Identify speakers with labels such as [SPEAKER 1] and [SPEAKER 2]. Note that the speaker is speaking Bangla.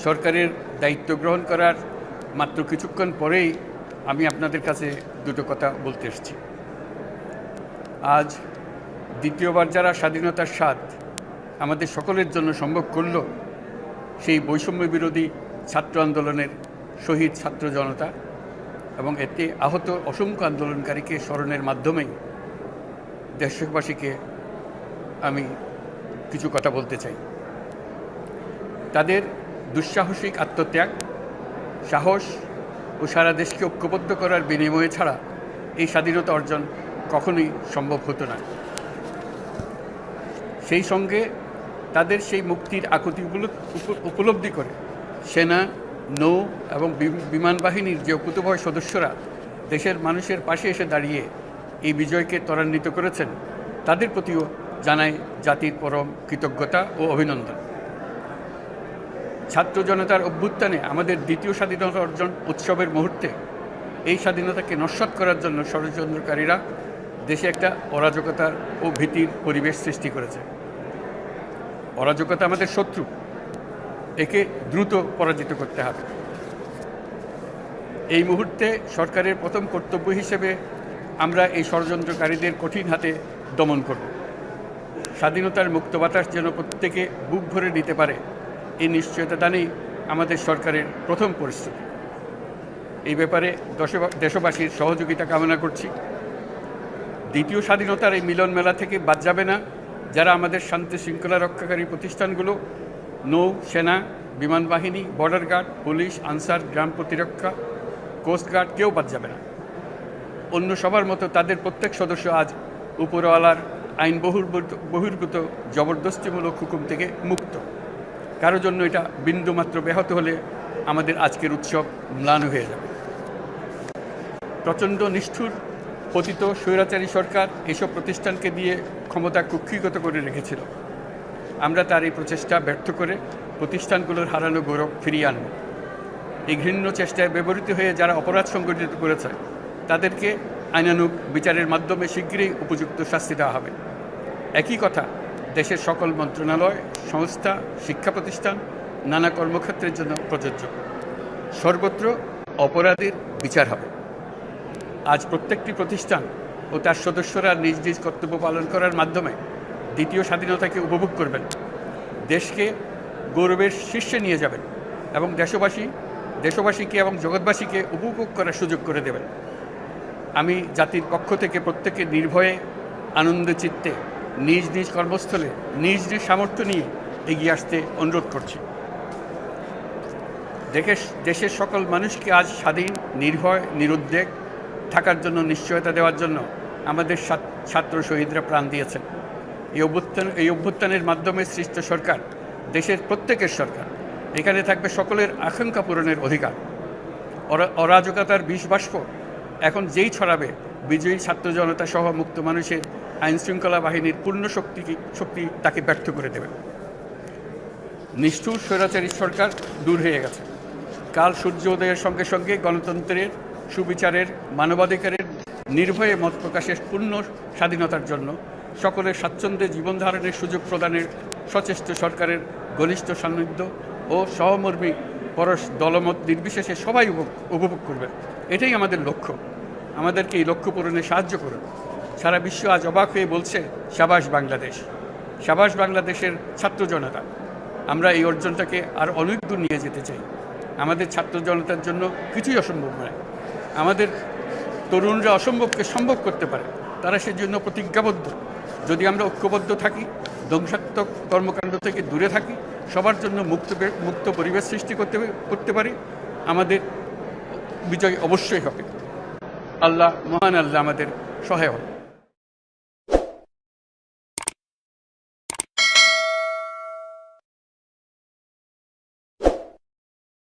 [SPEAKER 1] সরকারের দায়িত্ব গ্রহণ করার মাত্র কিছুক্ষণ পরেই আমি আপনাদের কাছে দুটো কথা বলতে এসেছি। আজ দ্বিতীয়বার যারা স্বাধীনতার স্বাদ আমাদের সকলের জন্য সম্ভব করল, সেই বৈষম্য বিরোধী ছাত্র আন্দোলনের শহীদ ছাত্র জনতা এবং এতে আহত অসংখ্য আন্দোলনকারীকে স্মরণের মাধ্যমেই দেশবাসীকে আমি কিছু কথা বলতে চাই। তাদের দুঃসাহসিক আত্মত্যাগ, সাহস ও সারা দেশকে ঐক্যবদ্ধ করার বিনিময়ে ছাড়া এই স্বাধীনতা অর্জন কখনোই সম্ভব হতো না। সেই সঙ্গে তাদের সেই মুক্তির আকুতিগুলো উপলব্ধি করে সেনা, নৌ এবং বিমান বাহিনীর যে অকুতোভয় সদস্যরা দেশের মানুষের পাশে এসে দাঁড়িয়ে এই বিজয়কে ত্বরান্বিত করেছেন, তাদের প্রতিও জানাই জাতির পরম কৃতজ্ঞতা ও অভিনন্দন। ছাত্র জনতার অভ্যুত্থানে আমাদের দ্বিতীয় স্বাধীনতা অর্জন উৎসবের মুহূর্তে এই স্বাধীনতাকে নস্যাৎ করার জন্য ষড়যন্ত্রকারীরা দেশে একটা অরাজকতার ও ভীতির পরিবেশ সৃষ্টি করেছে। অরাজকতা আমাদের শত্রু, একে দ্রুত পরাজিত করতে হবে। এই মুহূর্তে সরকারের প্রথম কর্তব্য হিসেবে আমরা এই ষড়যন্ত্রকারীদের কঠিন হাতে দমন করব। স্বাধীনতার মুক্ত বাতাস যেন প্রত্যেকে বুক ভরে নিতে পারে, এই নিশ্চয়তা দানেই আমাদের সরকারের প্রথম পরিস্থিতি। এই ব্যাপারে দেশবাসীর সহযোগিতা কামনা করছি। দ্বিতীয় স্বাধীনতার এই মিলন মেলা থেকে বাদ যাবে না যারা আমাদের শান্তি শৃঙ্খলা রক্ষাকারী প্রতিষ্ঠানগুলো, নৌ, সেনা, বিমান বাহিনী, বর্ডার গার্ড, পুলিশ, আনসার, গ্রাম প্রতিরক্ষা, কোস্টগার্ড, কেউ বাদ যাবে না। অন্য সবার মতো তাদের প্রত্যেক সদস্য আজ উপরওয়ালার আইন বহির্ভূত জবরদস্তিমূলক হুকুম থেকে মুক্ত। কারোর জন্য এটা বিন্দুমাত্র ব্যাহত হলে আমাদের আজকের উৎসব ম্লান হয়ে যাবে। প্রচণ্ড নিষ্ঠুর পতিত স্বৈরাচারী সরকার এসব প্রতিষ্ঠানকে দিয়ে ক্ষমতা কুক্ষিগত করে রেখেছিল। আমরা তার এই প্রচেষ্টা ব্যর্থ করে প্রতিষ্ঠানগুলোর হারানো গৌরব ফিরিয়ে আনব। এই ঘৃণ্য চেষ্টায় ব্যবহৃত হয়ে যারা অপরাধ সংগঠিত করেছে তাদেরকে আইনানুগ বিচারের মাধ্যমে শীঘ্রই উপযুক্ত শাস্তি দেওয়া হবে। একই কথা দেশের সকল মন্ত্রণালয়, সংস্থা, শিক্ষা প্রতিষ্ঠান, নানা কর্মক্ষেত্রের জন্য প্রযোজ্য। সর্বত্র অপরাধীর বিচার হবে। আজ প্রত্যেকটি প্রতিষ্ঠান ও তার সদস্যরা নিজ নিজ কর্তব্য পালন করার মাধ্যমে দ্বিতীয় স্বাধীনতাকে উপভোগ করবেন, দেশকে গৌরবের শীর্ষে নিয়ে যাবেন এবং দেশবাসীকে এবং জগৎবাসীকে উপভোগ করার সুযোগ করে দেবেন। আমি জাতির পক্ষ থেকে প্রত্যেকে নির্ভয়ে আনন্দ চিত্তে নিজ নিজ কর্মস্থলে নিজ নিজ সামর্থ্য নিয়ে এগিয়ে আসতে অনুরোধ করছি। দেশের সকল মানুষকে আজ স্বাধীন, নির্ভয়, নিরুদ্বেগ থাকার জন্য নিশ্চয়তা দেওয়ার জন্য আমাদের ছাত্র শহীদরা প্রাণ দিয়েছেন। এই অভ্যুত্থানের মাধ্যমে সৃষ্ট সরকার দেশের প্রত্যেকের সরকার। এখানে থাকবে সকলের আকাঙ্ক্ষা পূরণের অধিকার। অরাজকতার বিষবাষ্প এখন যেই ছড়াবে, বিজয়ী ছাত্র জনতা সহ মুক্ত মানুষের আইনশৃঙ্খলা বাহিনীর পূর্ণ শক্তি তাকে ব্যর্থ করে দেবে। নিষ্ঠুর স্বৈরাচারী সরকার দূর হয়ে গেছে। কাল সূর্য উদয়ের সঙ্গে সঙ্গে গণতন্ত্রের, সুবিচারের, মানবাধিকারের নির্ভয়ে মত প্রকাশের পূর্ণ স্বাধীনতার জন্য সকলের স্বাচ্ছন্দ্যে জীবন ধারণের সুযোগ প্রদানের সচেষ্ট সরকারের ঘনিষ্ঠ সান্নিধ্য ও সহমর্মী পরশ দলমত নির্বিশেষে সবাই উপভোগ করবে। এটাই আমাদের লক্ষ্য। আমাদেরকে এই লক্ষ্য পূরণে সাহায্য করুন। সারা বিশ্ব আজ অবাক হয়ে বলছে, সাবাস বাংলাদেশ, সাবাস বাংলাদেশের ছাত্র জনতা। আমরা এই অর্জনটাকে আর অনেক দূর নিয়ে যেতে চাই। আমাদের ছাত্র জনতার জন্য কিছুই অসম্ভব নয়। আমাদের তরুণরা অসম্ভবকে সম্ভব করতে পারে, তারা সেজন্য প্রতিজ্ঞাবদ্ধ। যদি আমরা ঐক্যবদ্ধ থাকি, ধ্বংসাত্মক কর্মকাণ্ড থেকে দূরে থাকি, সবার জন্য মুক্ত পরিবেশ সৃষ্টি করতে পারি, আমাদের বিজয় অবশ্যই হবে। আল্লাহ, মহান আল্লাহ আমাদের সহায় হবে।